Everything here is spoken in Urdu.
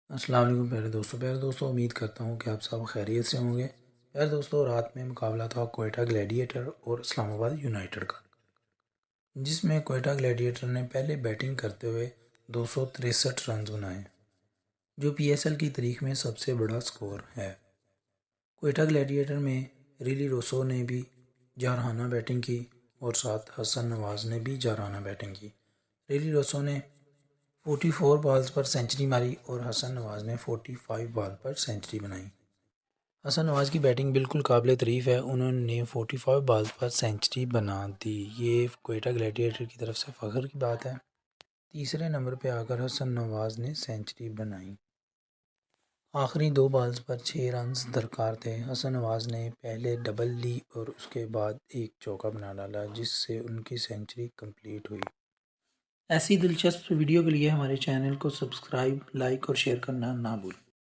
السلام علیکم پیارے دوستوں امید کرتا ہوں کہ آپ سب خیریت سے ہوں گے۔ پیارے دوستوں، رات میں مقابلہ تھا کوئٹہ گلیڈیٹر اور اسلام آباد یونائٹڈ کا، جس میں کوئٹہ گلیڈیٹر نے پہلے بیٹنگ کرتے ہوئے 263 رنز بنائے، جو پی ایس ایل کی تاریخ میں سب سے بڑا سکور ہے۔ کوئٹہ گلیڈیٹر میں ریلی روسو نے بھی جارحانہ بیٹنگ کی اور ساتھ حسن نواز نے بھی جارحانہ بیٹنگ کی۔ ریلی روسو نے 44 بالز پر سنچری ماری اور حسن نواز نے 45 بال پر سنچری بنائی۔ حسن نواز کی بیٹنگ بالکل قابل تعریف ہے، انہوں نے 45 بالز پر سنچری بنا دی، یہ کوئٹہ گلیڈیٹر کی طرف سے فخر کی بات ہے۔ تیسرے نمبر پہ آ کر حسن نواز نے سنچری بنائی۔ آخری 2 بالز پر 6 رنز درکار تھے۔ حسن نواز نے پہلے ڈبل لی اور اس کے بعد ایک چوکا بنا ڈالا، جس سے ان کی سنچری کمپلیٹ ہوئی۔ ایسی دلچسپ ویڈیو کے لیے ہمارے چینل کو سبسکرائب، لائک اور شیئر کرنا نہ بھولیں۔